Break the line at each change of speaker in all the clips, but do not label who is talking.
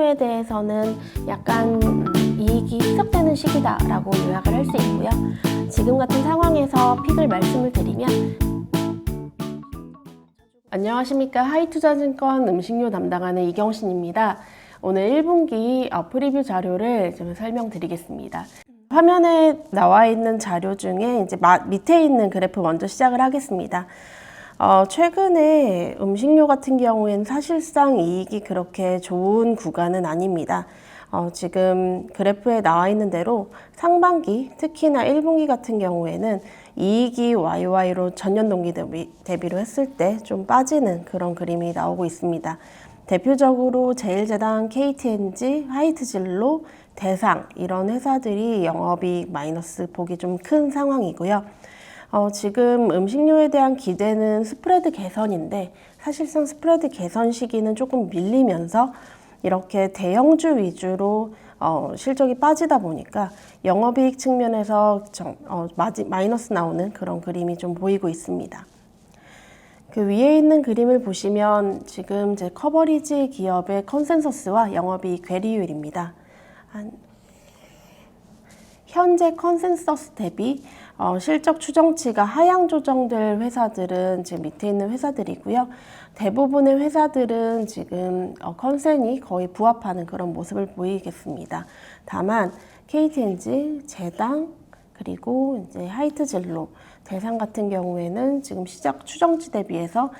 음식료에 대해서는 약간 이익이 희석되는 시기다라고 요약을 할 수 있고요. 지금 같은 상황에서 픽을 말씀을 드리면, 안녕하십니까. 하이투자증권 음식료 담당하는 이경신입니다. 오늘 1분기 프리뷰 자료를 좀 설명드리겠습니다. 화면에 나와 있는 자료 중에 이제 밑에 있는 그래프 먼저 시작을 하겠습니다. 최근에 음식료 같은 경우에는 사실상 이익이 그렇게 좋은 구간은 아닙니다. 지금 그래프에 나와 있는 대로 상반기, 특히나 1분기 같은 경우에는 이익이 YY로 전년 동기 대비로 했을 때 좀 빠지는 그런 그림이 나오고 있습니다. 대표적으로 제일제당, KTNG, 화이트진로, 대상 이런 회사들이 영업이익 마이너스 폭이 좀 큰 상황이고요. 지금 음식료에 대한 기대는 스프레드 개선인데 사실상 스프레드 개선 시기는 조금 밀리면서 이렇게 대형주 위주로 실적이 빠지다 보니까 영업이익 측면에서 마이너스 나오는 그런 그림이 좀 보이고 있습니다. 그 위에 있는 그림을 보시면 지금 제 커버리지 기업의 컨센서스와 영업이익 괴리율입니다. 현재 컨센서스 대비 실적 추정치가 하향 조정될 회사들은 지금 밑에 있는 회사들이고요. 대부분의 회사들은 지금 컨센이 거의 부합하는 그런 모습을 보이겠습니다. 다만 KTNG, 제당, 그리고 이제 하이트진로, 대상 같은 경우에는 지금 시작 추정치 대비해서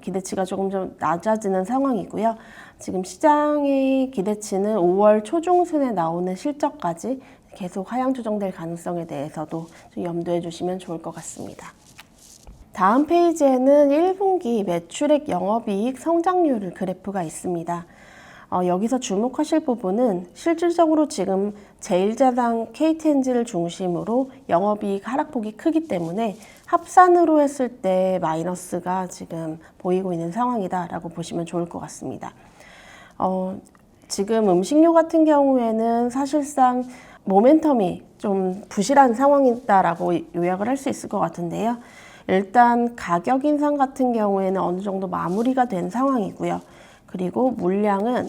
기대치가 조금 좀 낮아지는 상황이고요. 지금 시장의 기대치는 5월 초중순에 나오는 실적까지 계속 하향 조정될 가능성에 대해서도 좀 염두해 주시면 좋을 것 같습니다. 다음 페이지에는 1분기 매출액 영업이익 성장률 그래프가 있습니다. 여기서 주목하실 부분은 실질적으로 지금 제일제당, KTNG를 중심으로 영업이익 하락폭이 크기 때문에 합산으로 했을 때 마이너스가 지금 보이고 있는 상황이다라고 보시면 좋을 것 같습니다. 지금 음식료 같은 경우에는 사실상 모멘텀이 좀 부실한 상황이다라고 요약을 할 수 있을 것 같은데요. 일단 가격 인상 같은 경우에는 어느 정도 마무리가 된 상황이고요. 그리고 물량은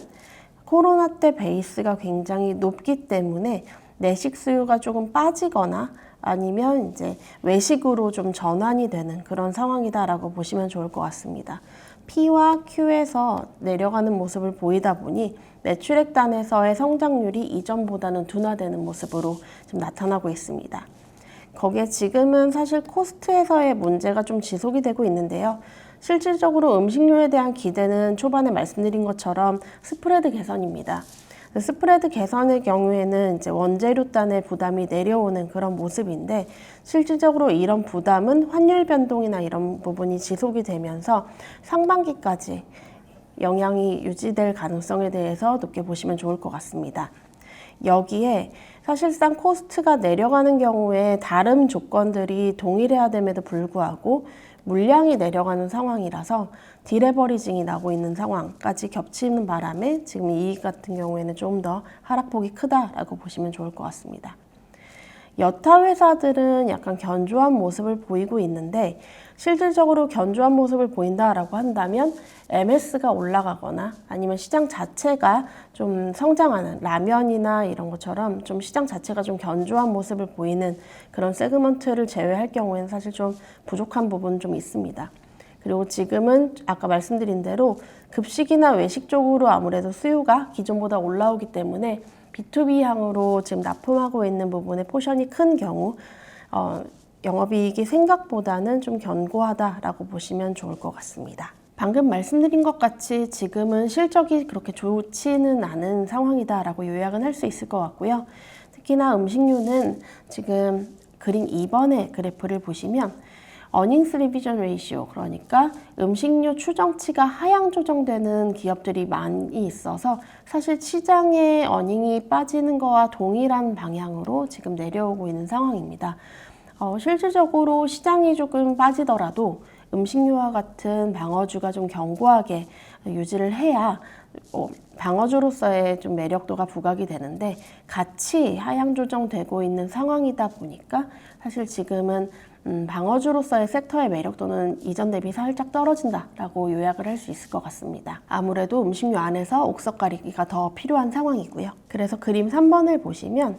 코로나 때 베이스가 굉장히 높기 때문에 내식 수요가 조금 빠지거나 아니면 이제 외식으로 좀 전환이 되는 그런 상황이다라고 보시면 좋을 것 같습니다. P와 Q에서 내려가는 모습을 보이다 보니 매출액 단에서의 성장률이 이전보다는 둔화되는 모습으로 좀 나타나고 있습니다. 거기에 지금은 사실 코스트에서의 문제가 좀 지속이 되고 있는데요. 실질적으로 음식료에 대한 기대는 초반에 말씀드린 것처럼 스프레드 개선입니다. 스프레드 개선의 경우에는 이제 원재료 단의 부담이 내려오는 그런 모습인데 실질적으로 이런 부담은 환율 변동이나 이런 부분이 지속이 되면서 상반기까지 영향이 유지될 가능성에 대해서 높게 보시면 좋을 것 같습니다. 여기에 사실상 코스트가 내려가는 경우에 다른 조건들이 동일해야 됨에도 불구하고 물량이 내려가는 상황이라서 디레버리징이 나고 있는 상황까지 겹치는 바람에 지금 이익 같은 경우에는 좀 더 하락폭이 크다라고 보시면 좋을 것 같습니다. 여타 회사들은 약간 견조한 모습을 보이고 있는데 실질적으로 견조한 모습을 보인다라고 한다면 MS가 올라가거나 아니면 시장 자체가 좀 성장하는 라면이나 이런 것처럼 좀 시장 자체가 좀 견조한 모습을 보이는 그런 세그먼트를 제외할 경우에는 사실 좀 부족한 부분은 좀 있습니다. 그리고 지금은 아까 말씀드린 대로 급식이나 외식 쪽으로 아무래도 수요가 기존보다 올라오기 때문에 B2B 향으로 지금 납품하고 있는 부분에 포션이 큰 경우 영업이익이 생각보다는 좀 견고하다라고 보시면 좋을 것 같습니다. 방금 말씀드린 것 같이 지금은 실적이 그렇게 좋지는 않은 상황이다라고 요약은 할 수 있을 것 같고요. 특히나 음식료는 지금 그림 2번의 그래프를 보시면 어닝스 리비전 레이시오, 그러니까 음식료 추정치가 하향 조정되는 기업들이 많이 있어서 사실 시장의 어닝이 빠지는 거와 동일한 방향으로 지금 내려오고 있는 상황입니다. 실질적으로 시장이 조금 빠지더라도 음식료와 같은 방어주가 좀 견고하게 유지를 해야 방어주로서의 좀 매력도가 부각이 되는데 같이 하향 조정되고 있는 상황이다 보니까 사실 지금은 방어주로서의 섹터의 매력도는 이전 대비 살짝 떨어진다라고 요약을 할 수 있을 것 같습니다. 아무래도 음식료 안에서 옥석 가리기가 더 필요한 상황이고요. 그래서 그림 3번을 보시면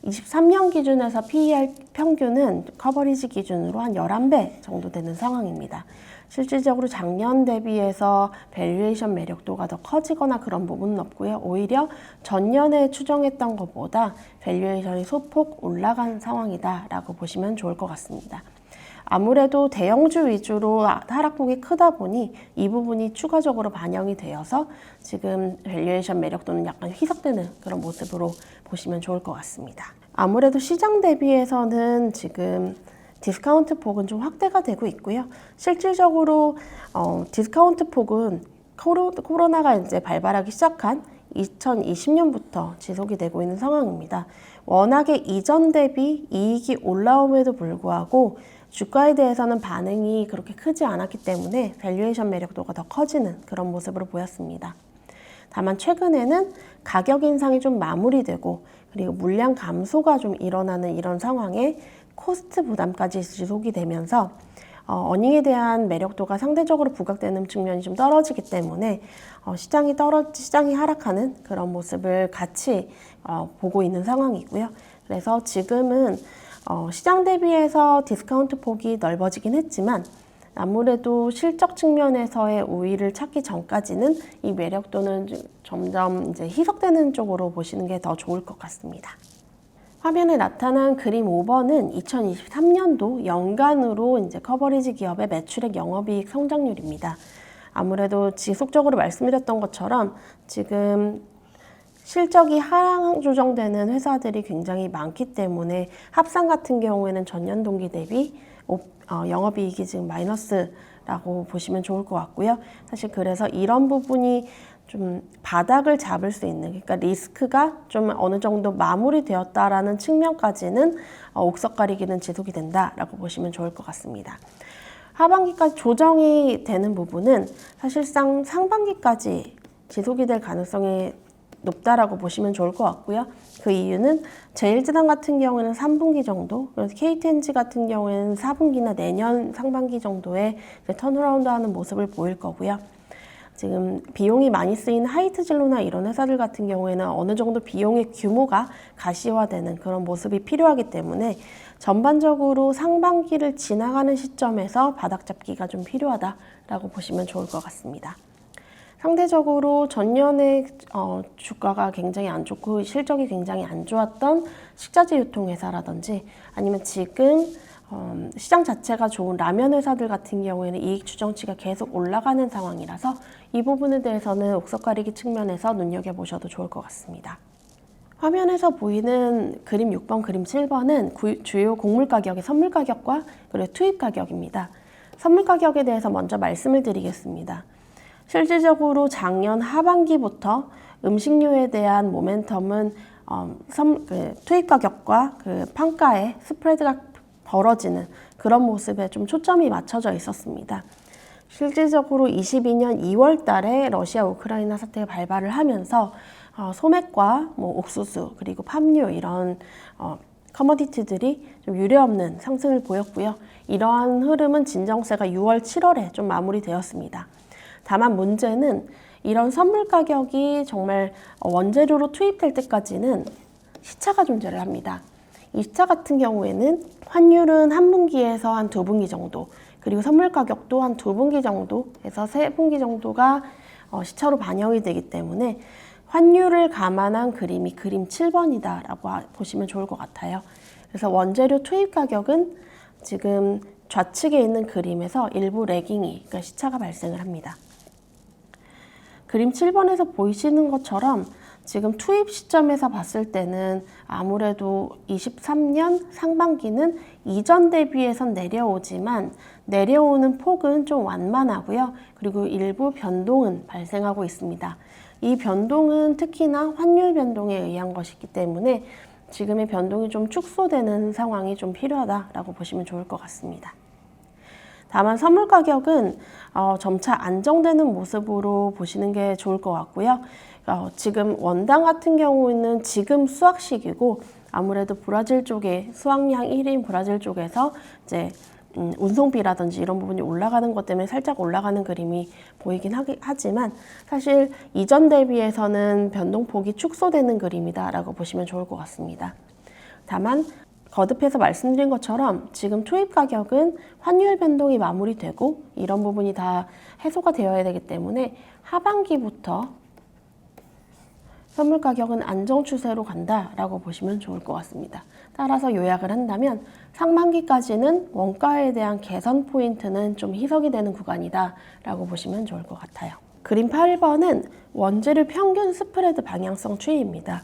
23년 기준에서 PER 평균은 커버리지 기준으로 한 11배 정도 되는 상황입니다. 실질적으로 작년 대비해서 밸류에이션 매력도가 더 커지거나 그런 부분은 없고요. 오히려 전년에 추정했던 것보다 밸류에이션이 소폭 올라간 상황이다라고 보시면 좋을 것 같습니다. 아무래도 대형주 위주로 하락폭이 크다 보니 이 부분이 추가적으로 반영이 되어서 지금 밸류에이션 매력도는 약간 희석되는 그런 모습으로 보시면 좋을 것 같습니다. 아무래도 시장 대비해서는 지금 디스카운트 폭은 좀 확대가 되고 있고요. 실질적으로 디스카운트 폭은 코로나가 이제 발발하기 시작한 2020년부터 지속이 되고 있는 상황입니다. 워낙에 이전 대비 이익이 올라옴에도 불구하고 주가에 대해서는 반응이 그렇게 크지 않았기 때문에 밸류에이션 매력도가 더 커지는 그런 모습으로 보였습니다. 다만 최근에는 가격 인상이 좀 마무리되고 그리고 물량 감소가 좀 일어나는 이런 상황에 코스트 부담까지 지속이 되면서 어닝에 대한 매력도가 상대적으로 부각되는 측면이 좀 떨어지기 때문에 시장이 하락하는 그런 모습을 같이 보고 있는 상황이고요. 그래서 지금은 시장 대비해서 디스카운트 폭이 넓어지긴 했지만 아무래도 실적 측면에서의 우위를 찾기 전까지는 이 매력도는 점점 이제 희석되는 쪽으로 보시는 게 더 좋을 것 같습니다. 화면에 나타난 그림 5번은 2023년도 연간으로 이제 커버리지 기업의 매출액 영업이익 성장률입니다. 아무래도 지속적으로 말씀드렸던 것처럼 지금 실적이 하향 조정되는 회사들이 굉장히 많기 때문에 합산 같은 경우에는 전년 동기 대비 영업이익이 지금 마이너스라고 보시면 좋을 것 같고요. 사실 그래서 이런 부분이 좀 바닥을 잡을 수 있는, 그러니까 리스크가 좀 어느 정도 마무리되었다라는 측면까지는 옥석 가리기는 지속이 된다라고 보시면 좋을 것 같습니다. 하반기까지 조정이 되는 부분은 사실상 상반기까지 지속이 될 가능성이 높다라고 보시면 좋을 것 같고요. 그 이유는 제일제당 같은 경우에는 3분기 정도, 그래서 KTNG 같은 경우에는 4분기나 내년 상반기 정도에 턴어라운드하는 모습을 보일 거고요. 지금 비용이 많이 쓰이는 하이트진로나 이런 회사들 같은 경우에는 어느 정도 비용의 규모가 가시화되는 그런 모습이 필요하기 때문에 전반적으로 상반기를 지나가는 시점에서 바닥 잡기가 좀 필요하다라고 보시면 좋을 것 같습니다. 상대적으로 전년에 주가가 굉장히 안 좋고 실적이 굉장히 안 좋았던 식자재 유통회사라든지 아니면 지금 시장 자체가 좋은 라면 회사들 같은 경우에는 이익 추정치가 계속 올라가는 상황이라서 이 부분에 대해서는 옥석 가리기 측면에서 눈여겨보셔도 좋을 것 같습니다. 화면에서 보이는 그림 6번, 그림 7번은 주요 곡물 가격의 선물 가격과 그리고 투입 가격입니다. 선물 가격에 대해서 먼저 말씀을 드리겠습니다. 실질적으로 작년 하반기부터 음식료에 대한 모멘텀은 투입 가격과 판가의 스프레드가 벌어지는 그런 모습에 좀 초점이 맞춰져 있었습니다. 실질적으로 22년 2월 달에 러시아 우크라이나 사태가 발발을 하면서 소맥과 옥수수 그리고 팜유 이런 커머디티들이 좀 유례없는 상승을 보였고요. 이러한 흐름은 진정세가 6월, 7월에 좀 마무리되었습니다. 다만 문제는 이런 선물 가격이 정말 원재료로 투입될 때까지는 시차가 존재를 합니다. 이 시차 같은 경우에는 환율은 한 분기에서 한 두 분기 정도, 그리고 선물 가격도 한 두 분기 정도에서 세 분기 정도가 시차로 반영이 되기 때문에 환율을 감안한 그림이 그림 7번이다라고 보시면 좋을 것 같아요. 그래서 원재료 투입 가격은 지금 좌측에 있는 그림에서 일부 레깅이, 그러니까 시차가 발생을 합니다. 그림 7번에서 보이시는 것처럼 지금 투입 시점에서 봤을 때는 아무래도 23년 상반기는 이전 대비해선 내려오지만 내려오는 폭은 좀 완만하고요. 그리고 일부 변동은 발생하고 있습니다. 이 변동은 특히나 환율 변동에 의한 것이기 때문에 지금의 변동이 좀 축소되는 상황이 좀 필요하다라고 보시면 좋을 것 같습니다. 다만 선물 가격은 점차 안정되는 모습으로 보시는 게 좋을 것 같고요. 지금 원당 같은 경우에는 지금 수확식이고 아무래도 브라질 쪽에 수확량 1위인 브라질 쪽에서 이제 운송비라든지 이런 부분이 올라가는 것 때문에 살짝 올라가는 그림이 보이긴 하지만 사실 이전 대비해서는 변동폭이 축소되는 그림이다라고 보시면 좋을 것 같습니다. 다만 거듭해서 말씀드린 것처럼 지금 투입 가격은 환율 변동이 마무리되고 이런 부분이 다 해소가 되어야 되기 때문에 하반기부터 선물 가격은 안정 추세로 간다라고 보시면 좋을 것 같습니다. 따라서 요약을 한다면 상반기까지는 원가에 대한 개선 포인트는 좀 희석이 되는 구간이다라고 보시면 좋을 것 같아요. 그림 8번은 원재료 평균 스프레드 방향성 추이입니다.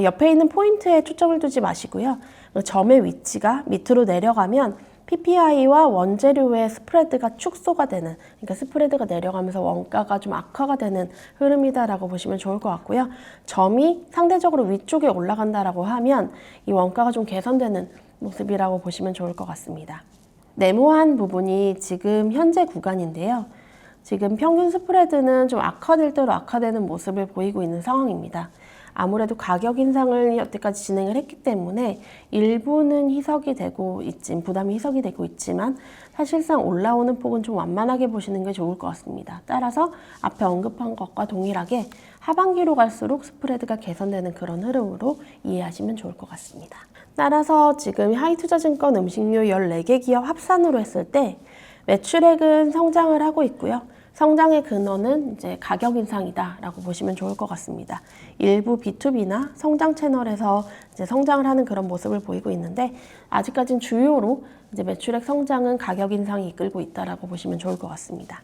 옆에 있는 포인트에 초점을 두지 마시고요. 점의 위치가 밑으로 내려가면 PPI와 원재료의 스프레드가 축소가 되는, 그러니까 스프레드가 내려가면서 원가가 좀 악화가 되는 흐름이다라고 보시면 좋을 것 같고요. 점이 상대적으로 위쪽에 올라간다라고 하면 이 원가가 좀 개선되는 모습이라고 보시면 좋을 것 같습니다. 네모한 부분이 지금 현재 구간인데요. 지금 평균 스프레드는 좀 악화될 대로 악화되는 모습을 보이고 있는 상황입니다. 아무래도 가격 인상을 여태까지 진행을 했기 때문에 일부는 희석이 되고 부담이 희석이 되고 있지만 사실상 올라오는 폭은 좀 완만하게 보시는 게 좋을 것 같습니다. 따라서 앞에 언급한 것과 동일하게 하반기로 갈수록 스프레드가 개선되는 그런 흐름으로 이해하시면 좋을 것 같습니다. 따라서 지금 하이투자증권 음식료 14개 기업 합산으로 했을 때 매출액은 성장을 하고 있고요. 성장의 근원은 이제 가격 인상이다라고 보시면 좋을 것 같습니다. 일부 B2B나 성장 채널에서 이제 성장을 하는 그런 모습을 보이고 있는데 아직까지는 주요로 이제 매출액 성장은 가격 인상이 이끌고 있다라고 보시면 좋을 것 같습니다.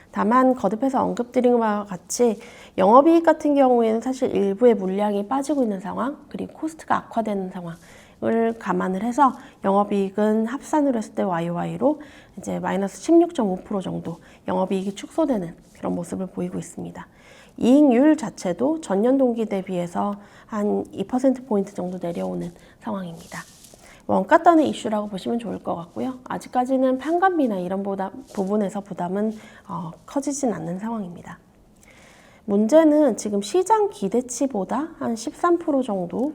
다만 거듭해서 언급드린 것과 같이 영업이익 같은 경우에는 사실 일부의 물량이 빠지고 있는 상황, 그리고 코스트가 악화되는 상황을 감안을 해서 영업이익은 합산으로 했을 때 YOY로 이제 마이너스 16.5% 정도 영업이익이 축소되는 그런 모습을 보이고 있습니다. 이익률 자체도 전년 동기 대비해서 한 2%포인트 정도 내려오는 상황입니다. 원가 따는 이슈라고 보시면 좋을 것 같고요. 아직까지는 판관비나 이런 부분에서 부담은 커지진 않는 상황입니다. 문제는 지금 시장 기대치보다 한 13% 정도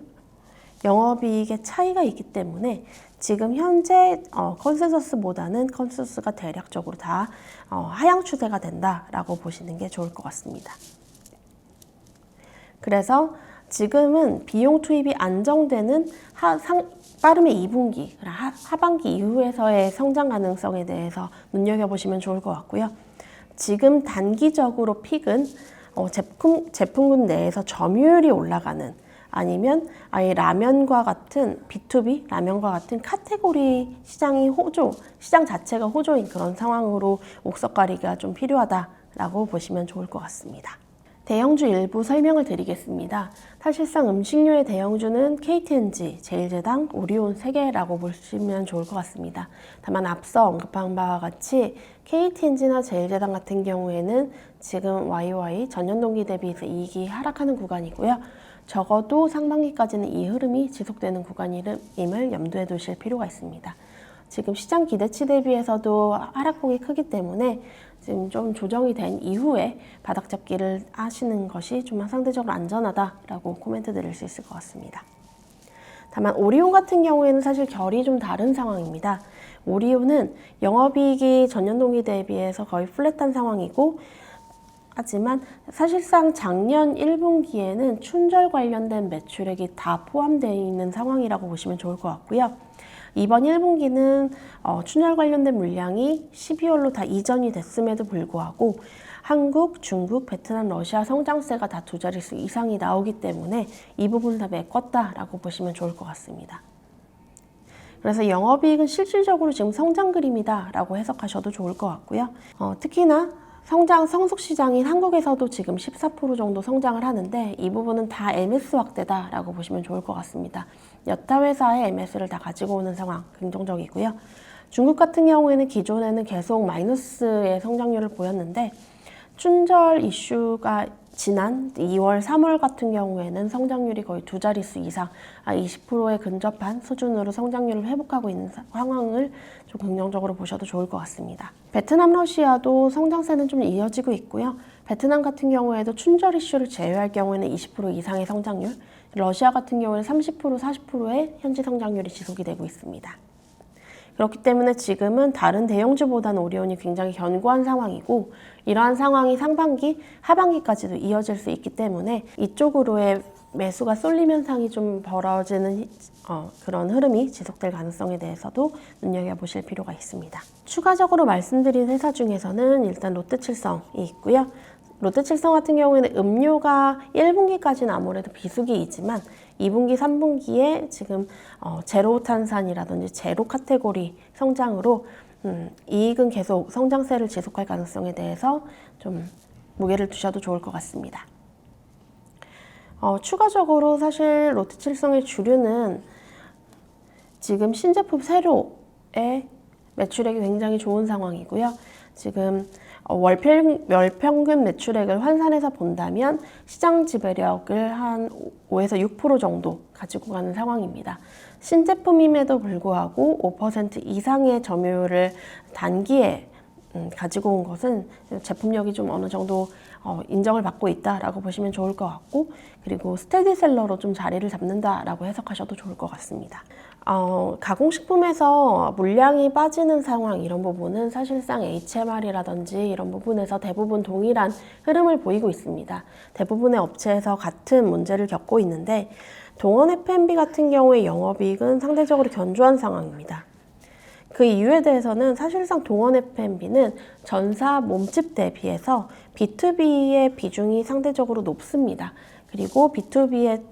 영업이익의 차이가 있기 때문에 지금 현재 컨센서스가 대략적으로 다 하향 추세가 된다라고 보시는 게 좋을 것 같습니다. 그래서 지금은 비용 투입이 안정되는 빠르면 2분기, 하반기 이후에서의 성장 가능성에 대해서 눈여겨보시면 좋을 것 같고요. 지금 단기적으로 픽은 제품군 내에서 점유율이 올라가는 아니면 아예 라면과 같은 B2B 라면과 같은 카테고리 시장 자체가 호조인 그런 상황으로 옥석 가리기가 좀 필요하다라고 보시면 좋을 것 같습니다. 대형주 일부 설명을 드리겠습니다. 사실상 음식료의 대형주는 KTNG, 제일제당, 오리온 3개라고 보시면 좋을 것 같습니다. 다만 앞서 언급한 바와 같이 KTNG나 제일제당 같은 경우에는 지금 YOY 전년 동기 대비해서 이익이 하락하는 구간이고요. 적어도 상반기까지는 이 흐름이 지속되는 구간임을 염두에 두실 필요가 있습니다. 지금 시장 기대치 대비해서도 하락폭이 크기 때문에 지금 좀 조정이 된 이후에 바닥 잡기를 하시는 것이 좀 상대적으로 안전하다라고 코멘트 드릴 수 있을 것 같습니다. 다만 오리온 같은 경우에는 사실 결이 좀 다른 상황입니다. 오리온은 영업이익이 전년 동기 대비해서 거의 플랫한 상황이고 하지만 사실상 작년 1분기에는 춘절 관련된 매출액이 다 포함되어 있는 상황이라고 보시면 좋을 것 같고요. 이번 1분기는 춘절 관련된 물량이 12월로 다 이전이 됐음에도 불구하고 한국, 중국, 베트남, 러시아 성장세가 다 2자릿수 이상이 나오기 때문에 이 부분 다 메꿨다라고 보시면 좋을 것 같습니다. 그래서 영업이익은 실질적으로 지금 성장 그림이다라고 해석하셔도 좋을 것 같고요. 특히나 성숙 시장인 한국에서도 지금 14% 정도 성장을 하는데 이 부분은 다 MS 확대다라고 보시면 좋을 것 같습니다. 여타 회사의 MS를 다 가지고 오는 상황 긍정적이고요. 중국 같은 경우에는 기존에는 계속 마이너스의 성장률을 보였는데 춘절 이슈가 지난 2월, 3월 같은 경우에는 성장률이 거의 두 자릿수 이상, 20%에 근접한 수준으로 성장률을 회복하고 있는 상황을 좀 긍정적으로 보셔도 좋을 것 같습니다. 베트남, 러시아도 성장세는 좀 이어지고 있고요. 베트남 같은 경우에도 춘절 이슈를 제외할 경우에는 20% 이상의 성장률, 러시아 같은 경우에는 30%, 40%의 현지 성장률이 지속이 되고 있습니다. 그렇기 때문에 지금은 다른 대형주보다는 오리온이 굉장히 견고한 상황이고, 이러한 상황이 상반기, 하반기까지도 이어질 수 있기 때문에 이쪽으로의 매수가 쏠림 현상이 좀 벌어지는 그런 흐름이 지속될 가능성에 대해서도 눈여겨보실 필요가 있습니다. 추가적으로 말씀드린 회사 중에서는 일단 롯데칠성이 있고요. 롯데칠성 같은 경우에는 음료가 1분기까지는 아무래도 비수기이지만 2분기, 3분기에 지금 제로 탄산이라든지 제로 카테고리 성장으로 이익은 계속 성장세를 지속할 가능성에 대해서 좀 무게를 두셔도 좋을 것 같습니다. 추가적으로 사실 롯데칠성의 주류는 지금 신제품 세로의 매출액이 굉장히 좋은 상황이고요. 지금 월평균 매출액을 환산해서 본다면 시장 지배력을 한 5에서 6% 정도 가지고 가는 상황입니다. 신제품임에도 불구하고 5% 이상의 점유율을 단기에 가지고 온 것은 제품력이 좀 어느 정도 인정을 받고 있다라고 보시면 좋을 것 같고, 그리고 스테디셀러로 좀 자리를 잡는다라고 해석하셔도 좋을 것 같습니다. 가공식품에서 물량이 빠지는 상황, 이런 부분은 사실상 HMR이라든지 이런 부분에서 대부분 동일한 흐름을 보이고 있습니다. 대부분의 업체에서 같은 문제를 겪고 있는데, 동원 F&B 같은 경우에 영업이익은 상대적으로 견조한 상황입니다. 그 이유에 대해서는 사실상 동원 F&B는 전사 몸집 대비해서 B2B의 비중이 상대적으로 높습니다. 그리고 B2B에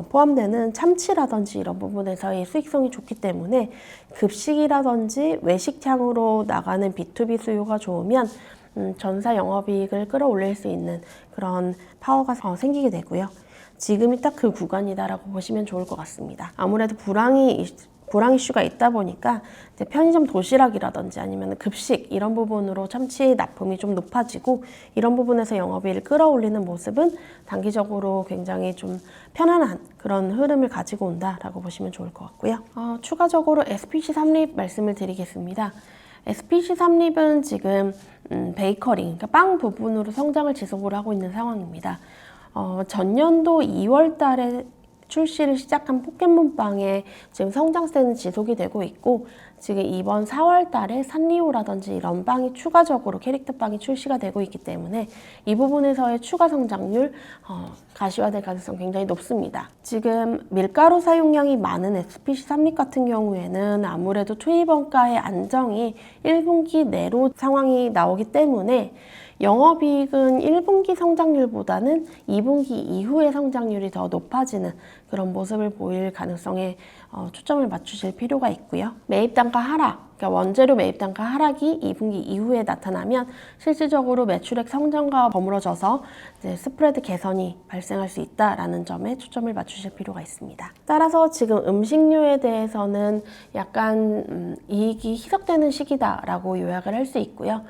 포함되는 참치라든지 이런 부분에서의 수익성이 좋기 때문에 급식이라든지 외식향으로 나가는 B2B 수요가 좋으면 전사 영업이익을 끌어올릴 수 있는 그런 파워가 생기게 되고요. 지금이 딱 그 구간이다라고 보시면 좋을 것 같습니다. 아무래도 불황 이슈가 있다 보니까 이제 편의점 도시락이라든지 아니면 급식 이런 부분으로 참치 납품이 좀 높아지고, 이런 부분에서 영업이익을 끌어올리는 모습은 단기적으로 굉장히 좀 편안한 그런 흐름을 가지고 온다라고 보시면 좋을 것 같고요. 추가적으로 SPC 삼립 말씀을 드리겠습니다. SPC 삼립은 지금 베이커리, 그러니까 빵 부분으로 성장을 지속을 하고 있는 상황입니다. 전년도 2월 달에 출시를 시작한 포켓몬빵의 지금 성장세는 지속이 되고 있고, 지금 이번 4월 달에 산리오라든지 이런 빵이 추가적으로 캐릭터 빵이 출시가 되고 있기 때문에 이 부분에서의 추가 성장률 가시화될 가능성 굉장히 높습니다. 지금 밀가루 사용량이 많은 SPC 삼립 같은 경우에는 아무래도 투입 원가의 안정이 1분기 내로 상황이 나오기 때문에 영업이익은 1분기 성장률보다는 2분기 이후의 성장률이 더 높아지는 그런 모습을 보일 가능성에 초점을 맞추실 필요가 있고요. 매입단가 하락, 그러니까 원재료 매입단가 하락이 2분기 이후에 나타나면 실질적으로 매출액 성장과 버무러져서 이제 스프레드 개선이 발생할 수 있다라는 점에 초점을 맞추실 필요가 있습니다. 따라서 지금 음식료에 대해서는 약간 이익이 희석되는 시기다라고 요약을 할 수 있고요.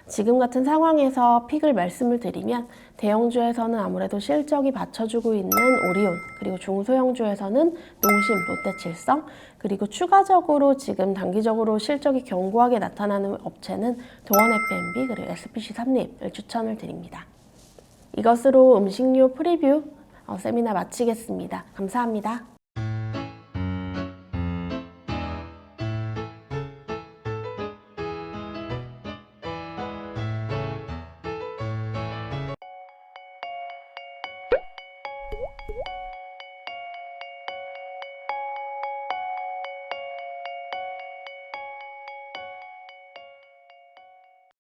지금 같은 상황에서 픽을 말씀을 드리면 대형주에서는 아무래도 실적이 받쳐주고 있는 오리온, 그리고 중소형주에서는 농심, 롯데칠성, 그리고 추가적으로 지금 단기적으로 실적이 견고하게 나타나는 업체는 동원 F&B 그리고 SPC 삼립을 추천을 드립니다. 이것으로 음식료 프리뷰 세미나 마치겠습니다. 감사합니다.